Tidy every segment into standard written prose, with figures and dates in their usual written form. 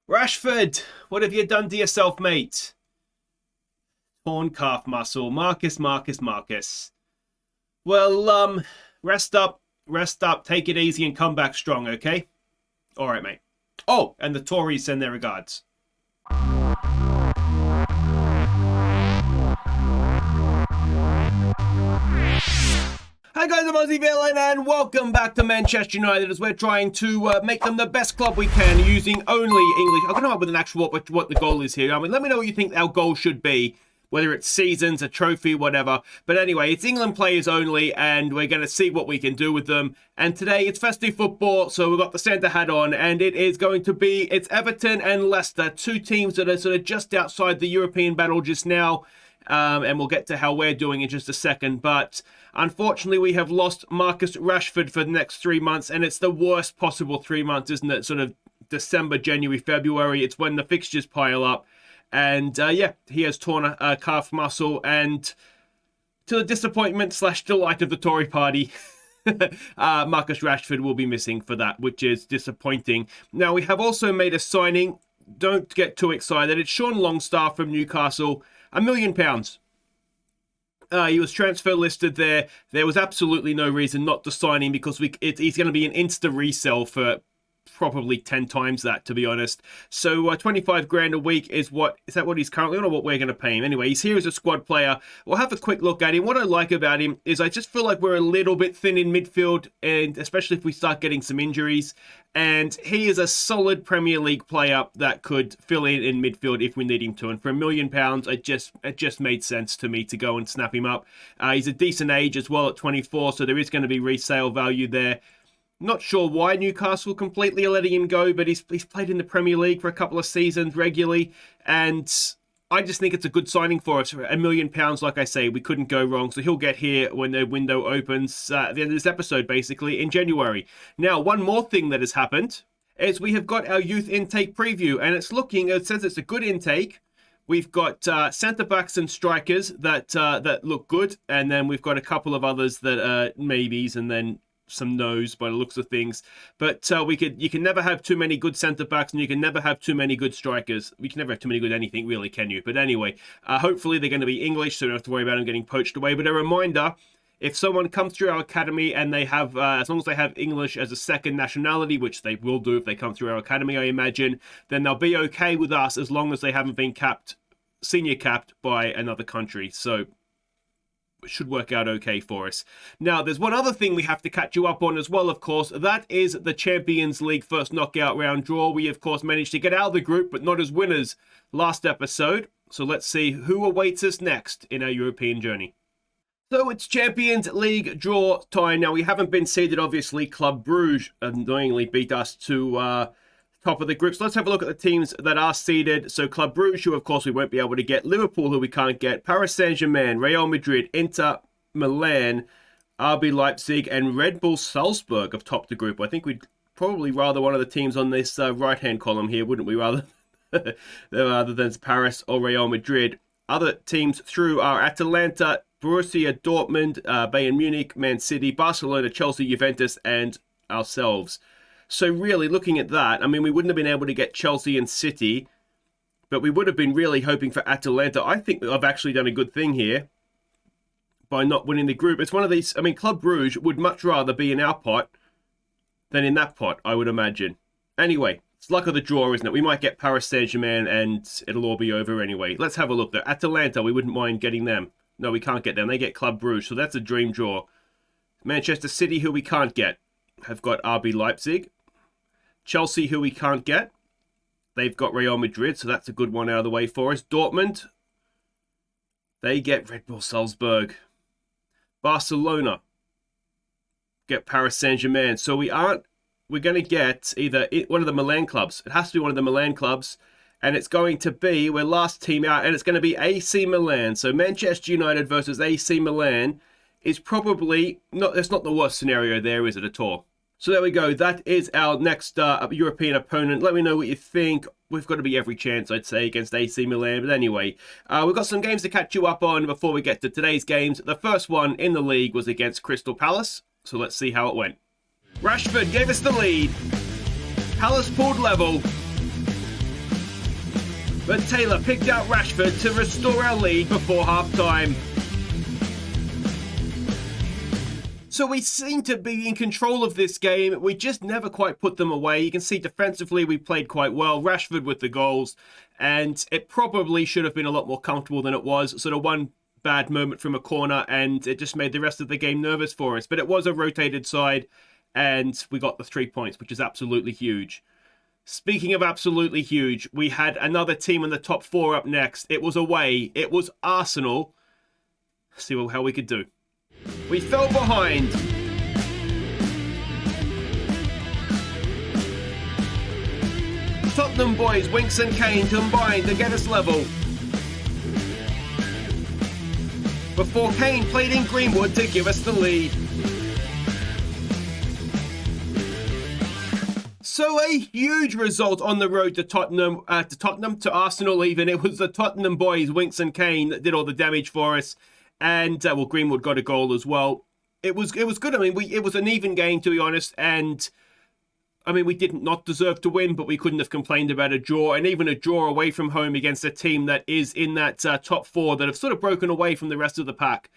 Rashford, what have you done to yourself, mate? Torn calf muscle. Marcus. Well, rest up, take it easy and come back strong, okay? All right, mate. Oh, and the Tories send their regards. Hi guys, I'm Aussie Villain and welcome back to Manchester United as we're trying to make them the best club we can using only English. I'm going to come up with an actual what the goal is here. I mean, let me know what you think our goal should be, whether it's seasons, a trophy, whatever. But anyway, it's England players only and we're going to see what we can do with them. And today it's festive football, so we've got the centre hat on and it's Everton and Leicester, two teams that are sort of just outside the European battle just now. And we'll get to how we're doing in just a second. But unfortunately, we have lost Marcus Rashford for the next 3 months. And it's the worst possible 3 months, isn't it? Sort of December, January, February. It's when the fixtures pile up. And he has torn a calf muscle. And to the disappointment / delight of the Tory party, Marcus Rashford will be missing for that, which is disappointing. Now, we have also made a signing. Don't get too excited. It's Sean Longstaff from Newcastle. £1 million. He was transfer listed there. There was absolutely no reason not to sign him because he's going to be an insta resell for probably 10 times that, to be honest. So 25 grand a week is that what he's currently on, or what we're going to pay him? Anyway, he's here as a squad player. We'll have a quick look at him. What I like about him is I just feel like we're a little bit thin in midfield, and especially if we start getting some injuries. And he is a solid Premier League player that could fill in midfield if we need him to. And for £1 million, it just made sense to me to go and snap him up. He's a decent age as well at 24, so there is going to be resale value there. Not sure why Newcastle completely are letting him go, but he's played in the Premier League for a couple of seasons regularly, and I just think it's a good signing for us. £1 million, like I say, we couldn't go wrong. So he'll get here when the window opens at the end of this episode, basically, in January. Now, one more thing that has happened is we have got our youth intake preview, and it says it's a good intake. We've got centre-backs and strikers that look good, and then we've got a couple of others that are maybes, and then some no's by the looks of things. But you can never have too many good centre-backs, and you can never have too many good strikers. We can never have too many good anything, really, can you? But anyway, hopefully they're going to be English, so we don't have to worry about them getting poached away. But a reminder, if someone comes through our academy and they have, as long as they have English as a second nationality, which they will do if they come through our academy, I imagine, then they'll be okay with us as long as they haven't been senior capped by another country. So it should work out okay for us. Now, there's one other thing we have to catch you up on as well, of course. That is the Champions League first knockout round draw. We, of course, managed to get out of the group, but not as winners last episode. So let's see who awaits us next in our European journey. So it's Champions League draw time. Now, we haven't been seeded, obviously. Club Brugge annoyingly beat us to top of the group. So let's have a look at the teams that are seeded. So Club Brugge, who of course we won't be able to get. Liverpool, who we can't get. Paris Saint-Germain, Real Madrid, Inter Milan, RB Leipzig, and Red Bull Salzburg have topped the group. I think we'd probably rather one of the teams on this right-hand column here, wouldn't we? Rather than Paris or Real Madrid. Other teams through are Atalanta, Borussia Dortmund, Bayern Munich, Man City, Barcelona, Chelsea, Juventus, and ourselves. So really, looking at that, I mean, we wouldn't have been able to get Chelsea and City, but we would have been really hoping for Atalanta. I think I've actually done a good thing here by not winning the group. It's one of these, I mean, Club Brugge would much rather be in our pot than in that pot, I would imagine. Anyway, it's luck of the draw, isn't it? We might get Paris Saint-Germain and it'll all be over anyway. Let's have a look, though. Atalanta, we wouldn't mind getting them. No, we can't get them. They get Club Brugge, so that's a dream draw. Manchester City, who we can't get, have got RB Leipzig. Chelsea, who we can't get, they've got Real Madrid, so that's a good one out of the way for us. Dortmund, they get Red Bull Salzburg. Barcelona get Paris Saint-Germain. So we're going to get either one of the Milan clubs. It has to be one of the Milan clubs, and it's going to be, we're last team out, and it's going to be AC Milan. So Manchester United versus AC Milan is probably, it's not the worst scenario there, is it, at all? So there we go. That is our next European opponent. Let me know what you think. We've got to be every chance, I'd say, against AC Milan. But anyway, we've got some games to catch you up on before we get to today's games. The first one in the league was against Crystal Palace. So let's see how it went. Rashford gave us the lead. Palace pulled level. But Taylor picked out Rashford to restore our lead before half-time. So we seem to be in control of this game. We just never quite put them away. You can see defensively we played quite well. Rashford with the goals. And it probably should have been a lot more comfortable than it was. Sort of one bad moment from a corner and it just made the rest of the game nervous for us. But it was a rotated side and we got the 3 points, which is absolutely huge. Speaking of absolutely huge, we had another team in the top 4 up next. It was away. It was Arsenal. Let's see how we could do. We fell behind. Tottenham boys, Winks and Kane combined to get us level. Before Kane played in Greenwood to give us the lead. So a huge result on the road to Tottenham, to Arsenal even. It was the Tottenham boys, Winks and Kane, that did all the damage for us. And, well, Greenwood got a goal as well. It was good. I mean, it was an even game, to be honest. And, I mean, we didn't not deserve to win, but we couldn't have complained about a draw. And even a draw away from home against a team that is in that top 4 that have sort of broken away from the rest of the pack.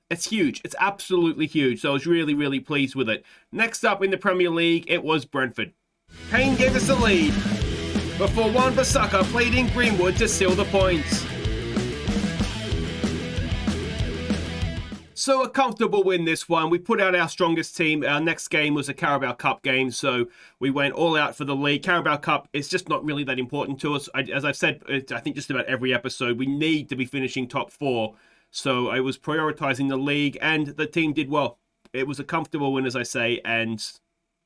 It's huge. It's absolutely huge. So I was really, really pleased with it. Next up in the Premier League, it was Brentford. Kane gave us the lead before Wan-Bissaka played in Greenwood to seal the points. So a comfortable win this one. We put out our strongest team. Our next game was a Carabao Cup game, so we went all out for the league. Carabao Cup is just not really that important to us. As I've said, I think just about every episode, we need to be finishing top 4. So I was prioritising the league, and the team did well. It was a comfortable win, as I say, and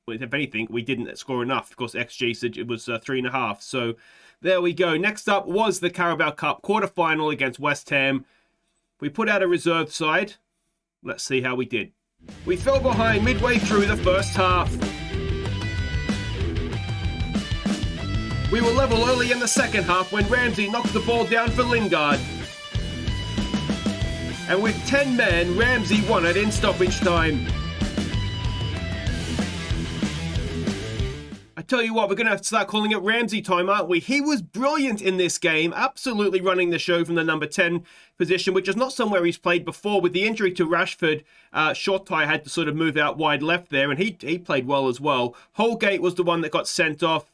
if anything, we didn't score enough. Of course, XG said it was 3.5. So there we go. Next up was the Carabao Cup quarter-final against West Ham. We put out a reserve side. Let's see how we did. We fell behind midway through the first half. We were level early in the second half when Ramsey knocked the ball down for Lingard. And with 10 men, Ramsey won it in stoppage time. I tell you what, we're going to have to start calling it Ramsey time, aren't we? He was brilliant in this game, absolutely running the show from the number 10 position, which is not somewhere he's played before. With the injury to Rashford, Shortai had to sort of move out wide left there, and he played well as well. Holgate was the one that got sent off.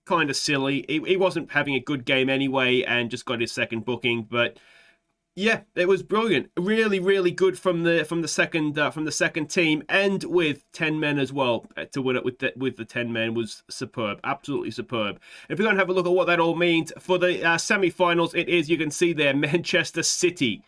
Kind of silly. He wasn't having a good game anyway, and just got his second booking, but yeah, it was brilliant. Really, really good from the second team, and with 10 men as well to win it with the 10 men was superb, absolutely superb. If we're going to have a look at what that all means for the semi-finals, it is, you can see there, Manchester City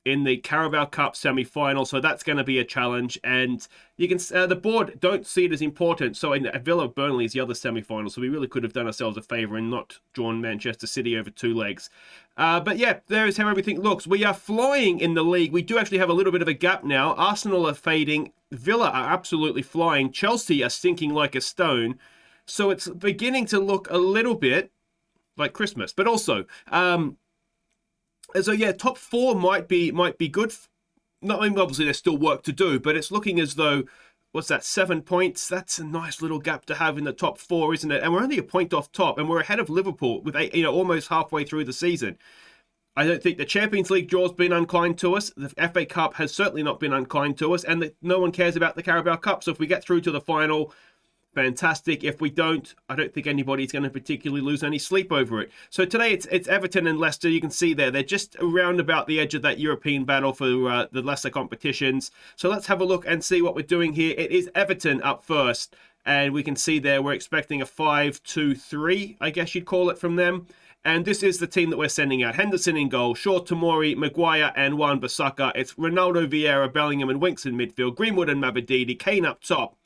in the Carabao Cup semi-final, so that's going to be a challenge. And you can the board don't see it as important. So in Villa Burnley is the other semi-final, so we really could have done ourselves a favour and not drawn Manchester City over 2 legs. But yeah, there is how everything looks. We are flying in the league. We do actually have a little bit of a gap now. Arsenal are fading. Villa are absolutely flying. Chelsea are sinking like a stone. So it's beginning to look a little bit like Christmas, but also. So yeah, top 4 might be good. Not, I mean, obviously there's still work to do, but it's looking as though, what's that, 7 points? That's a nice little gap to have in the top 4, isn't it? And we're only a point off top, and we're ahead of Liverpool with almost halfway through the season. I don't think the Champions League draw's been unkind to us. The FA Cup has certainly not been unkind to us, and no one cares about the Carabao Cup. So if we get through to the final, fantastic. If we don't, I don't think anybody's going to particularly lose any sleep over it. So today it's Everton and Leicester. You can see there, they're just around about the edge of that European battle for the lesser competitions. So let's have a look and see what we're doing here. It is Everton up first, and we can see there we're expecting a 5-2-3, I guess you'd call it, from them. And this is the team that we're sending out. Henderson in goal, Shaw, Tomori, Maguire and Wan-Bissaka. It's Ronaldo, Vieira, Bellingham and Winks in midfield, Greenwood and Mabadidi, Kane up top.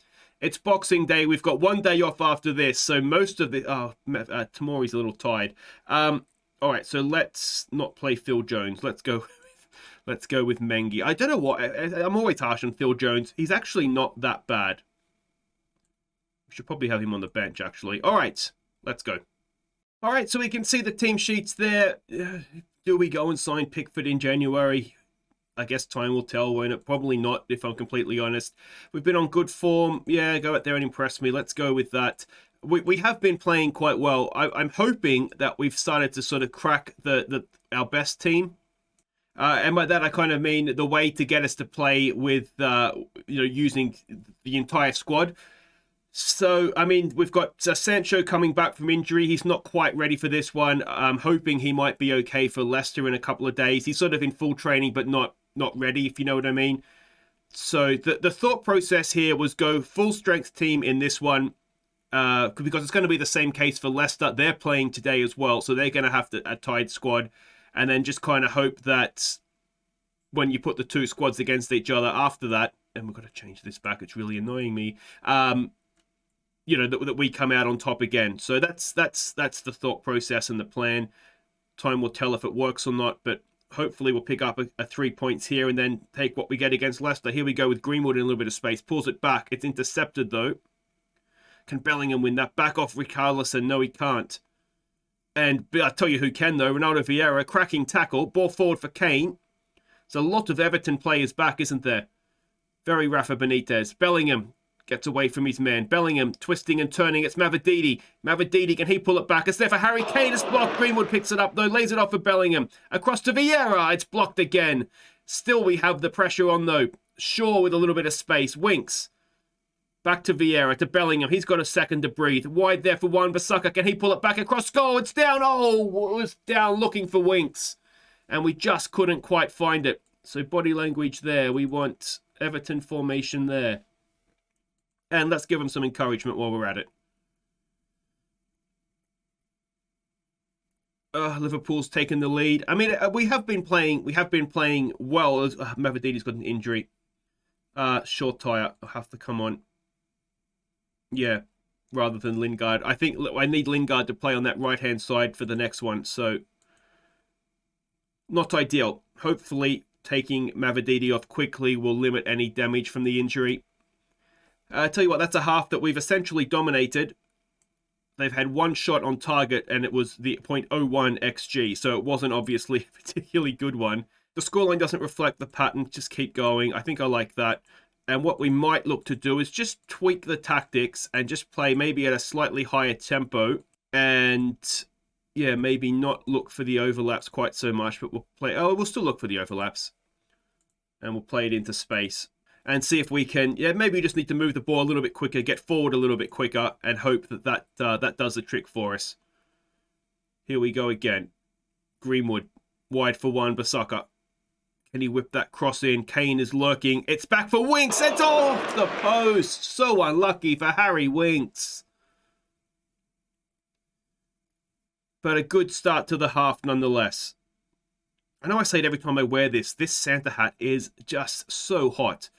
It's Boxing Day. We've got 1 day off after this, so most of the... Tomori's a little tired. All right, so let's not play Phil Jones. Let's go with Mengi. I don't know what... I'm always harsh on Phil Jones. He's actually not that bad. We should probably have him on the bench, actually. All right, let's go. All right, so we can see the team sheets there. Do we go and sign Pickford in January? I guess time will tell, won't it? Probably not, if I'm completely honest. We've been on good form. Yeah, go out there and impress me. Let's go with that. we have been playing quite well. I'm hoping that we've started to sort of crack our best team. And by that, I kind of mean the way to get us to play with, using the entire squad. So, I mean, we've got Sancho coming back from injury. He's not quite ready for this one. I'm hoping he might be okay for Leicester in a couple of days. He's sort of in full training, but not ready, if you know what I mean. So the thought process here was go full strength team in this one, because it's going to be the same case for Leicester. They're playing today as well, so they're going to have a tied squad. And then just kind of hope that when you put the two squads against each other after that, and we've got to change this back, it's really annoying me, that we come out on top again. So that's the thought process and the plan. Time will tell if it works or not, but hopefully we'll pick up a 3 points here and then take what we get against Leicester. Here we go with Greenwood in a little bit of space. Pulls it back. It's intercepted, though. Can Bellingham win that? Back off Richarlison. No, he can't. And I'll tell you who can, though. Ronaldo Vieira, cracking tackle. Ball forward for Kane. There's a lot of Everton players back, isn't there? Very Rafa Benitez. Bellingham gets away from his man. Bellingham twisting and turning. It's Mavididi. Mavididi, can he pull it back? It's there for Harry Kane. It's blocked. Greenwood picks it up, though. Lays it off for Bellingham. Across to Vieira. It's blocked again. Still, we have the pressure on, though. Shaw with a little bit of space. Winks. Back to Vieira, to Bellingham. He's got a second to breathe. Wide there for Wan-Bissaka. Can he pull it back across goal? It's down. Oh, it was down looking for Winks. And we just couldn't quite find it. So body language there. We want Everton formation there. And let's give them some encouragement while we're at it. Liverpool's taken the lead. I mean, we have been playing well. Mavididi's got an injury. Short tire. I'll have to come on. Yeah, rather than Lingard. I think I need Lingard to play on that right-hand side for the next one. So, not ideal. Hopefully, taking Mavididi off quickly will limit any damage from the injury. I tell you what, that's a half that we've essentially dominated. They've had one shot on target, and it was the .01 XG, so it wasn't obviously a particularly good one. The scoreline doesn't reflect the pattern. Just keep going. I think I like that. And what we might look to do is just tweak the tactics and just play maybe at a slightly higher tempo. And, yeah, maybe not look for the overlaps quite so much, but we'll still look for the overlaps. And we'll play it into space. And see if we can, maybe we just need to move the ball a little bit quicker, get forward a little bit quicker, and hope that does the trick for us. Here we go again. Greenwood, wide for Wan-Bissaka. Can he whip that cross in? Kane is lurking. It's back for Winks. It's off the post. So unlucky for Harry Winks. But a good start to the half nonetheless. I know I say it every time I wear this. This Santa hat is just so hot.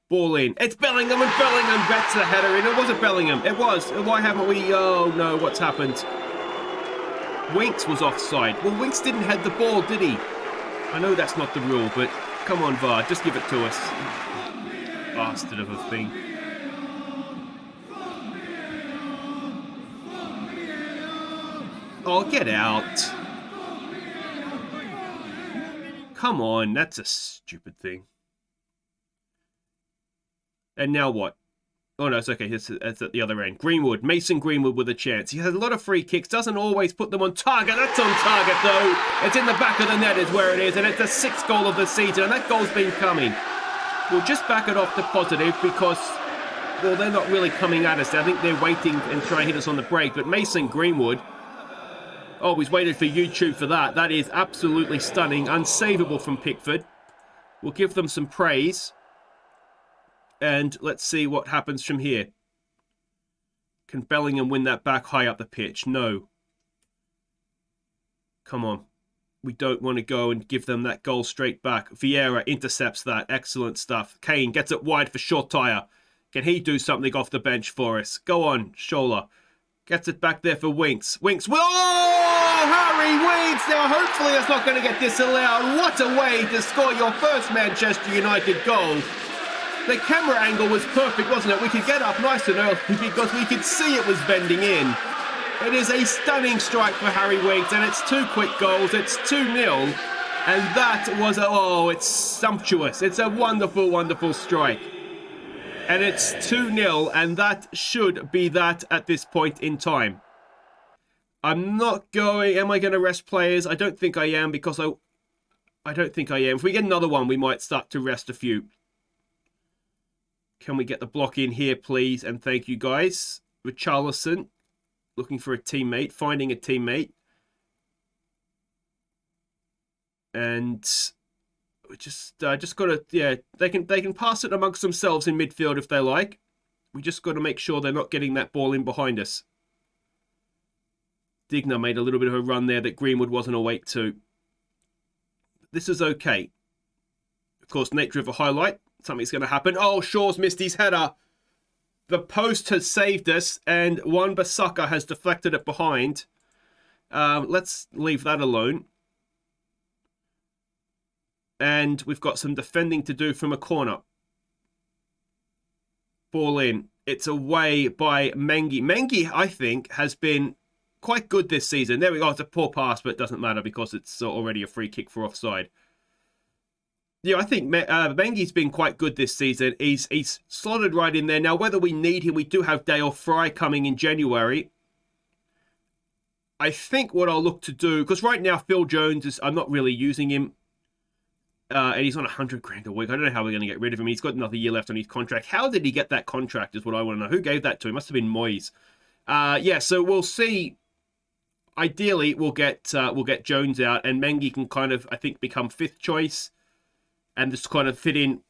Ball in. It's Bellingham, and Bellingham bets the header in. It wasn't Bellingham. It was. Why haven't we? Oh no, what's happened? Winks was offside. Well, Winks didn't head the ball, did he? I know that's not the rule, but come on, VAR, just give it to us. Bastard of a thing. Oh, get out. Come on, that's a stupid thing. And now what? Oh, no, it's okay. It's at the other end. Greenwood. Mason Greenwood with a chance. He has a lot of free kicks. Doesn't always put them on target. That's on target, though. It's in the back of the net is where it is. And it's the 6th goal of the season. And that goal's been coming. We'll just back it off to positive because, well, they're not really coming at us. I think they're waiting and trying to hit us on the break. But Mason Greenwood... Oh, he's waited for YouTube for that. That is absolutely stunning. Unsavable from Pickford. We'll give them some praise. And let's see what happens from here. Can Bellingham win that back high up the pitch? No. Come on. We don't want to go and give them that goal straight back. Vieira intercepts that. Excellent stuff. Kane gets it wide for short tire. Can he do something off the bench for us? Go on, Shola. Gets it back there for Winks. Winks. Oh, Harry Winks! Now, hopefully that's not going to get disallowed. What a way to score your first Manchester United goal. The camera angle was perfect, wasn't it? We could get up nice and early because we could see it was bending in. It is a stunning strike for Harry Winks, and it's 2 quick goals. It's 2-0. And that was, it's sumptuous. It's a wonderful, wonderful strike. And it's 2-0, and that should be that at this point in time. I'm not going... Am I going to rest players? I don't think I am, because I don't think I am. If we get another one, we might start to rest a few. Can we get the block in here, please? And thank you, guys. Richarlison, looking for a teammate, finding a teammate. And we just got to, yeah, they can pass it amongst themselves in midfield if they like. We just got to make sure they're not getting that ball in behind us. Digna made a little bit of a run there that Greenwood wasn't awake to. This is okay. Of course, nature of a highlight. Something's going to happen. Oh, Shaw's missed his header. The post has saved us, and Wan-Bissaka has deflected it behind. Let's leave that alone. And we've got some defending to do from a corner. Ball in. It's away by Mengi. Mengi, I think, has been quite good this season. There we go. It's a poor pass, but it doesn't matter because it's already a free kick for offside. Yeah, I think Mengi's been quite good this season. He's slotted right in there. Now, whether we need him, we do have Dale Fry coming in January. I think what I'll look to do, because right now Phil Jones is, I'm not really using him. And he's on 100 grand a week. I don't know how we're going to get rid of him. He's got another year left on his contract. How did he get that contract is what I want to know. Who gave that to him? Must have been Moyes. Yeah, so we'll see. Ideally, we'll get Jones out, and Mengi can kind of, I think, become fifth choice, and just kind of fit in.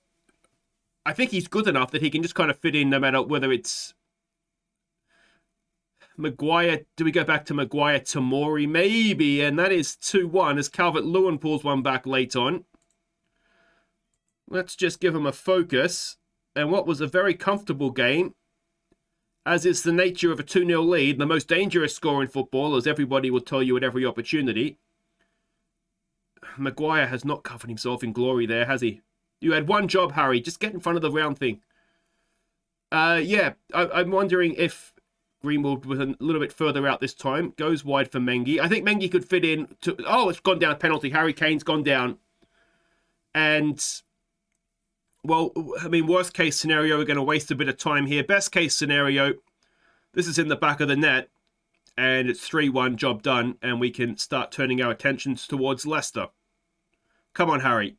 I think he's good enough that he can just kind of fit in no matter whether it's Maguire. Do we go back to Maguire, Tamori? Maybe, and that is 2-1 as Calvert-Lewin pulls one back late on. Let's just give him a focus. And what was a very comfortable game, as is the nature of a 2-0 lead, the most dangerous score in football, as everybody will tell you at every opportunity. Maguire has not covered himself in glory there, has he? You had one job, Harry. Just get in front of the round thing. Yeah, I'm wondering if Greenwood was a little bit further out this time. Goes wide for Mengi. I think Mengi could fit in to... Oh, it's gone down. Penalty. Harry Kane's gone down. And... Well, I mean, worst case scenario, we're going to waste a bit of time here. Best case scenario, this is in the back of the net, and it's 3-1, job done, and we can start turning our attentions towards Leicester. Come on, Harry.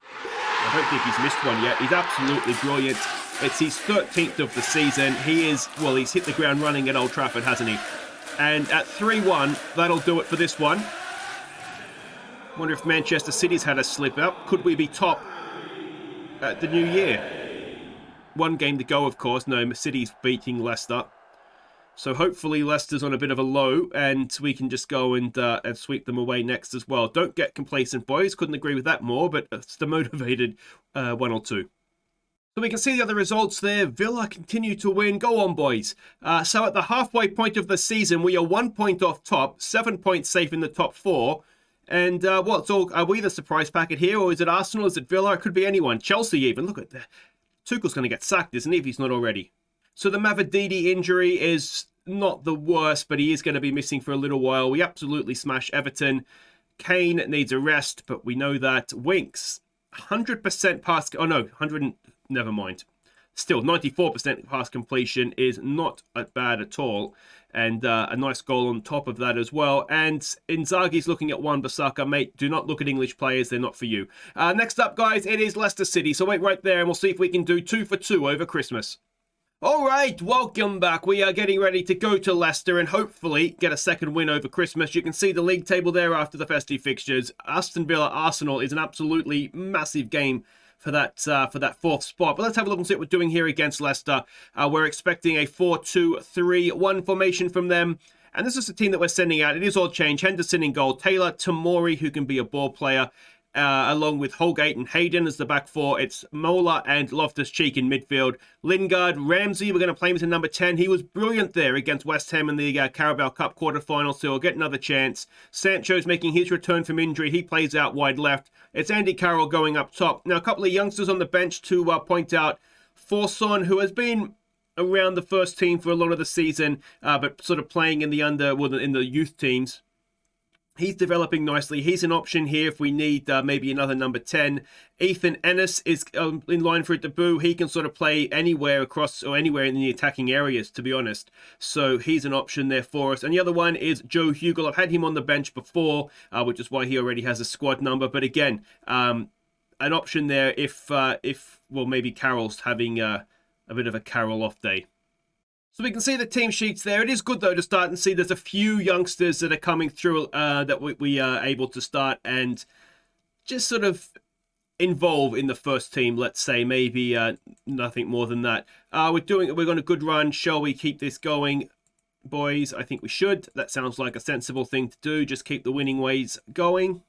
I don't think he's missed one yet. He's absolutely brilliant. It's his 13th of the season. He is, well, he's hit the ground running at Old Trafford, hasn't he? And at 3-1, that'll do it for this one. Wonder if Manchester City's had a slip up. Could we be top at the new year? One game to go, of course. No, City's beating Leicester. So hopefully Leicester's on a bit of a low, and we can just go and sweep them away next as well. Don't get complacent, boys. Couldn't agree with that more, but it's the motivated one or two. So we can see the other results there. Villa continue to win. Go on, boys. So at the halfway point of the season, we are 1 point off top, 7 points safe in the top 4. And are we the surprise packet here, or is it Arsenal? Is it Villa? It could be anyone. Chelsea even. Look at that. Tuchel's going to get sacked, isn't he, if he's not already? So the Mavididi injury is not the worst, but he is going to be missing for a little while. We absolutely smash Everton. Kane needs a rest, but we know that. Winks, 100% pass... Oh, no, 100... Never mind. Still, 94% pass completion is not bad at all. And a nice goal on top of that as well. And Inzaghi's looking at Wan-Bissaka. Mate, do not look at English players. They're not for you. Next up, guys, it is Leicester City. So wait right there and we'll see if we can do 2 for 2 over Christmas. All right, welcome back. We are getting ready to go to Leicester and hopefully get a second win over Christmas. You can see the league table there after the festive fixtures. Aston Villa Arsenal is an absolutely massive game for that 4th spot. But let's have a look and see what we're doing here against Leicester. We're expecting a 4-2-3-1 formation from them. And this is the team that we're sending out. It is all change. Henderson in goal. Taylor, Tamori, who can be a ball player, along with Holgate and Hayden as the back 4. It's Mola and Loftus-Cheek in midfield. Lingard, Ramsey, we're going to play him as a number 10. He was brilliant there against West Ham in the Carabao Cup quarterfinals, so he'll get another chance. Sancho's making his return from injury. He plays out wide left. It's Andy Carroll going up top. Now, a couple of youngsters on the bench to point out. Forson, who has been around the first team for a lot of the season, but sort of playing in the in the youth teams. He's developing nicely. He's an option here if we need maybe another number 10. Ethan Ennis is in line for a debut. He can sort of play anywhere across or anywhere in the attacking areas, to be honest. So he's an option there for us. And the other one is Joe Hugel. I've had him on the bench before, which is why he already has a squad number. But again, an option there if well, maybe Carroll's having a bit of a Carroll off day. So we can see the team sheets there. It is good, though, to start and see there's a few youngsters that are coming through that we are able to start and just sort of involve in the first team, let's say. Maybe nothing more than that. We're on a good run. Shall we keep this going, boys? I think we should. That sounds like a sensible thing to do. Just keep the winning ways going.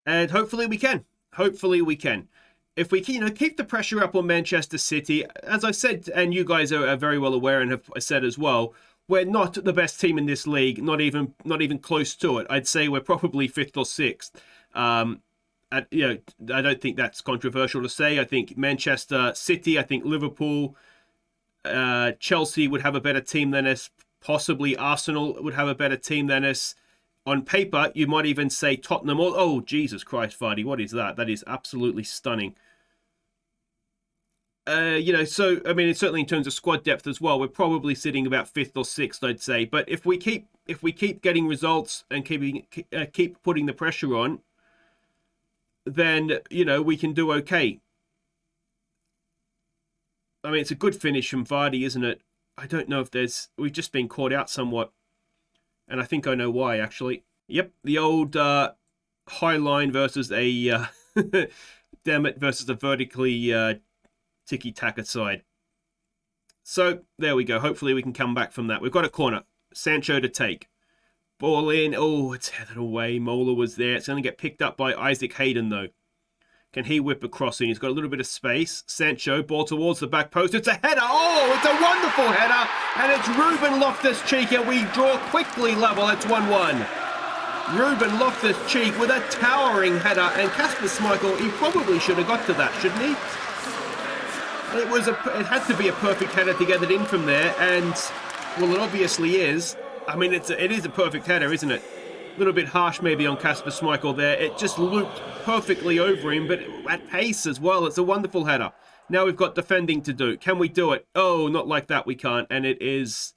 And hopefully we can. Hopefully we can. If we can, keep the pressure up on Manchester City, as I said, and you guys are very well aware and have said as well, we're not the best team in this league, not even close to it. I'd say we're probably 5th or 6th. I don't think that's controversial to say. I think Manchester City, I think Liverpool, Chelsea would have a better team than us. Possibly Arsenal would have a better team than us. On paper, you might even say Tottenham. Oh, Jesus Christ, Vardy, what is that? That is absolutely stunning. So, I mean, certainly in terms of squad depth as well, we're probably sitting about 5th or 6th, I'd say. But if we keep getting results and keep putting the pressure on, then, we can do okay. I mean, it's a good finish from Vardy, isn't it? I don't know if we've just been caught out somewhat. And I think I know why, actually. Yep, the old high line versus a damn it, versus a vertically tiki-taka side. So there we go. Hopefully we can come back from that. We've got a corner. Sancho to take. Ball in. Oh, it's headed away. Mola was there. It's going to get picked up by Isaac Hayden, though. Can he whip across in? He's got a little bit of space. Sancho, ball towards the back post. It's a header. Oh, it's a wonderful header. And it's Ruben Loftus-Cheek, and we draw quickly level. It's 1-1. Ruben Loftus-Cheek with a towering header. And Kasper Schmeichel, he probably should have got to that, shouldn't he? It had to be a perfect header to get it in from there. And, well, it obviously is. I mean, it is a perfect header, isn't it? A little bit harsh maybe on Kasper Schmeichel there. It just looped perfectly over him, but at pace as well. It's a wonderful header. Now we've got defending to do. Can we do it? Oh, not like that, we can't. And it is...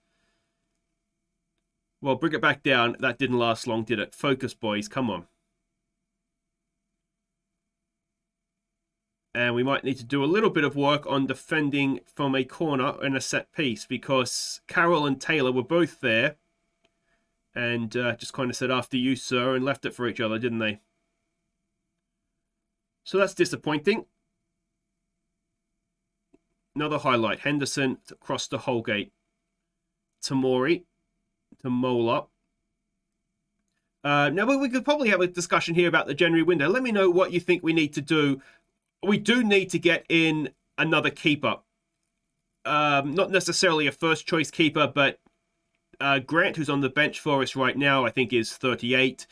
Well, bring it back down. That didn't last long, did it? Focus, boys. Come on. And we might need to do a little bit of work on defending from a corner and a set piece, because Carroll and Taylor were both there. And just kind of said, after you, sir, and left it for each other, didn't they? So that's disappointing. Another highlight. Henderson across to Holgate. Tamori. To Mola. Now, we could probably have a discussion here about the January window. Let me know what you think we need to do. We do need to get in another keeper. Not necessarily a first-choice keeper, but... Grant, who's on the bench for us right now, I think is 38.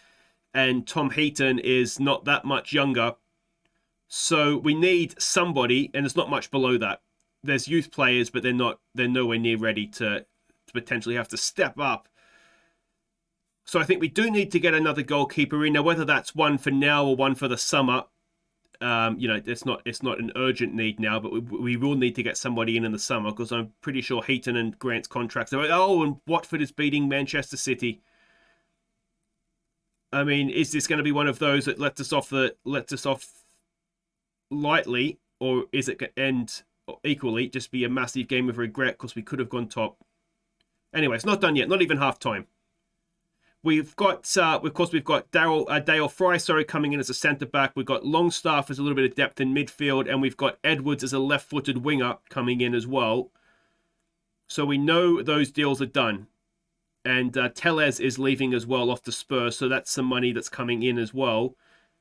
And Tom Heaton is not that much younger. So we need somebody, and it's not much below that. There's youth players, but they're nowhere near ready to potentially have to step up. So I think we do need to get another goalkeeper in. Now, whether that's one for now or one for the summer, it's not an urgent need now, but we will need to get somebody in the summer, because I'm pretty sure Heaton and Grant's contracts are... Oh, and Watford is beating Manchester City. I mean, is this going to be one of those that lets us off lightly, or is it going to end equally, just be a massive game of regret because we could have gone top? Anyway, it's not done yet. Not even half time. We've got, of course, we've got Dale Fry, coming in as a centre-back. We've got Longstaff as a little bit of depth in midfield. And we've got Edwards as a left-footed winger coming in as well. So we know those deals are done. And Tellez is leaving as well off the Spurs. So that's some money that's coming in as well.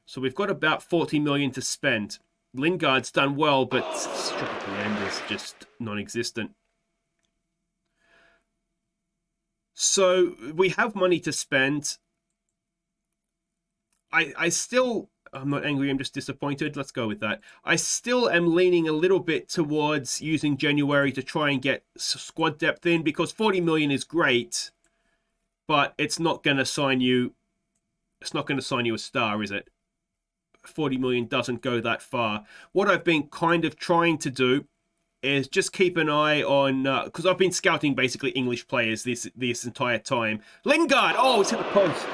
So we've got about 40 million to spend. Lingard's done well, but strike at the end is just non-existent. So we have money to spend. I'm not angry, I'm just disappointed. Let's go with that. I still am leaning a little bit towards using January to try and get squad depth in, because 40 million is great, but it's not going to sign you It's not going to sign you a star, is it? 40 million doesn't go that far. What I've been kind of trying to do is just keep an eye on, because I've been scouting basically English players this entire time. Lingard! Oh, it's hit the post.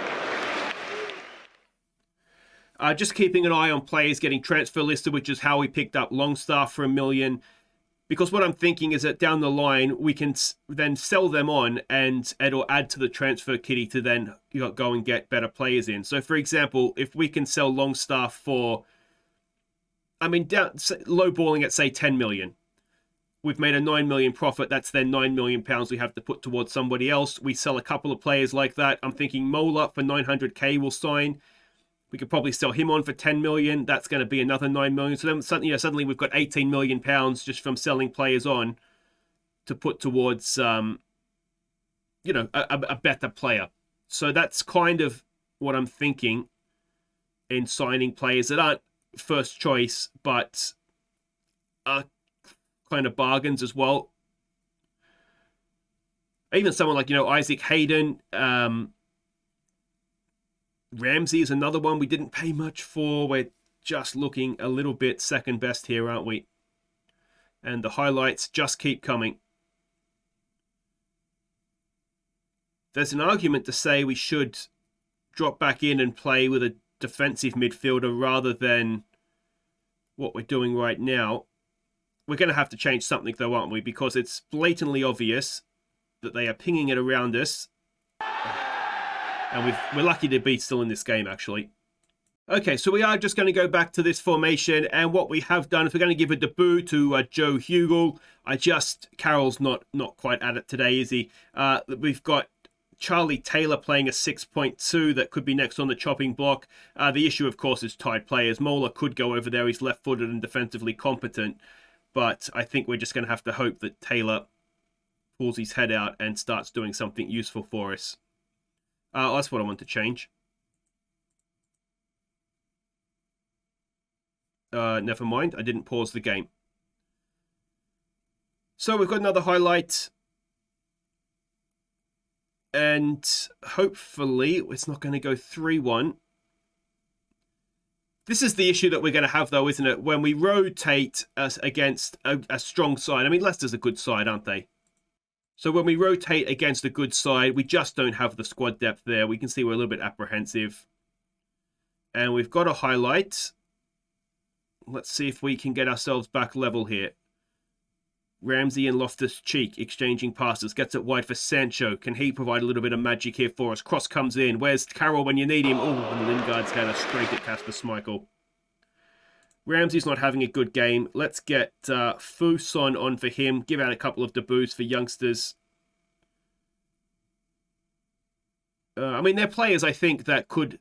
Just keeping an eye on players getting transfer listed, which is how we picked up Longstaff for $1 million. Because what I'm thinking is that down the line, we can then sell them on and it'll add to the transfer kitty to then go and get better players in. So, for example, if we can sell Longstaff for, lowballing at, say, 10 million. We've made a 9 million profit. That's then 9 million pounds we have to put towards somebody else. We sell a couple of players like that. I'm thinking Mola for 900k will sign. We could probably sell him on for 10 million. That's going to be another 9 million. So then suddenly we've got 18 million pounds just from selling players on to put towards, a better player. So that's kind of what I'm thinking in signing players that aren't first choice, but are kind of bargains as well. Even someone like, Isaac Hayden, Ramsey is another one we didn't pay much for. We're just looking a little bit second best here, aren't we? And the highlights just keep coming. There's an argument to say we should drop back in and play with a defensive midfielder rather than what we're doing right now. We're going to have to change something though, aren't we? Because it's blatantly obvious that they are pinging it around us. And we're lucky to be still in this game, actually. Okay, so we are just going to go back to this formation. And what we have done is we're going to give a debut to Joe Hugel. Carroll's not quite at it today, is he? We've got Charlie Taylor playing a 6.2 that could be next on the chopping block. The issue, of course, is tied players. Mola could go over there. He's left-footed and defensively competent. But I think we're just going to have to hope that Taylor pulls his head out and starts doing something useful for us. That's what I want to change. Never mind. I didn't pause the game. So we've got another highlight. And hopefully it's not going to go 3-1. This is the issue that we're going to have, though, isn't it? When we rotate us against a strong side. Leicester's a good side, aren't they? So when we rotate against a good side, we just don't have the squad depth there. We can see we're a little bit apprehensive. And we've got a highlight. Let's see if we can get ourselves back level here. Ramsey and Loftus-Cheek exchanging passes. Gets it wide for Sancho. Can he provide a little bit of magic here for us? Cross comes in. Where's Carroll when you need him? Oh, and Lingard's had a straight at Kasper Schmeichel. Ramsey's not having a good game. Let's get Fuson on for him. Give out a couple of debuts for youngsters. They're players, I think, that could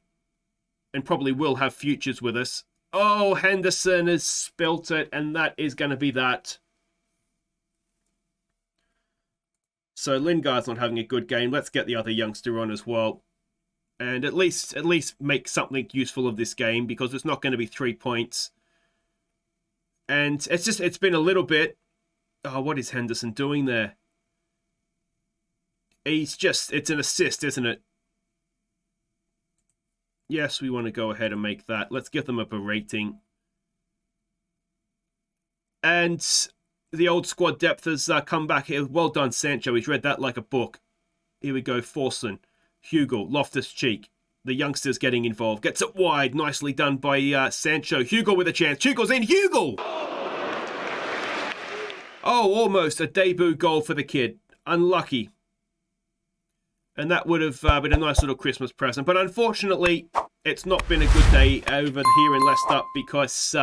and probably will have futures with us. Oh, Henderson has spilt it, and that is going to be that. So Lingard's not having a good game. Let's get the other youngster on as well. And at least make something useful of this game, because it's not going to be 3 points. And it's been a little bit... Oh, what is Henderson doing there? It's an assist, isn't it? Yes, we want to go ahead and make that. Let's give them up a rating. And the old squad depth has come back here. Well done, Sancho. He's read that like a book. Here we go, Forson, Hugel, Loftus-Cheek. The youngsters getting involved. Gets it wide. Nicely done by Sancho. Hugel with a chance. Hugel's in. Hugel! Oh, almost a debut goal for the kid. Unlucky. And that would have been a nice little Christmas present. But unfortunately, it's not been a good day over here in Leicester because,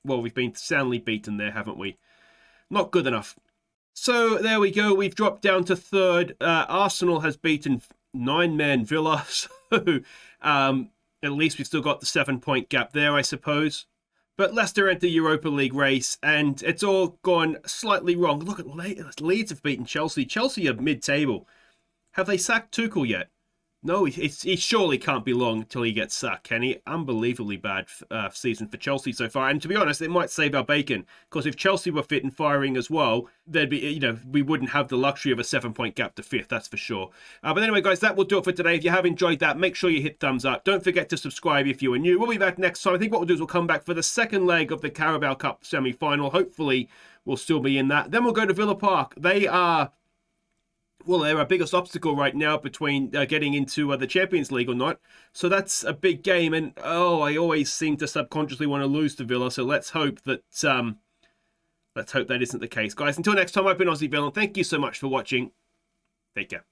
we've been soundly beaten there, haven't we? Not good enough. So there we go. We've dropped down to third. Arsenal has beaten 9-man Villa. So at least we've still got the 7-point gap there, I suppose. But Leicester enter the Europa League race, and it's all gone slightly wrong. Look at Leeds have beaten Chelsea. Chelsea are mid-table. Have they sacked Tuchel yet? No, he surely can't be long until he gets sacked, can he? Unbelievably bad season for Chelsea so far. And to be honest, it might save our bacon, because if Chelsea were fit and firing as well, there'd be, we wouldn't have the luxury of a 7-point gap to fifth, that's for sure. But anyway, guys, that will do it for today. If you have enjoyed that, make sure you hit thumbs up. Don't forget to subscribe if you are new. We'll be back next time. I think what we'll do is we'll come back for the second leg of the Carabao Cup semi-final. Hopefully, we'll still be in that. Then we'll go to Villa Park. They are... well, they're our biggest obstacle right now between getting into the Champions League or not. So that's a big game. And, I always seem to subconsciously want to lose to Villa. So let's hope that isn't the case. Guys, until next time, I've been Aussie Villain. Thank you so much for watching. Take care.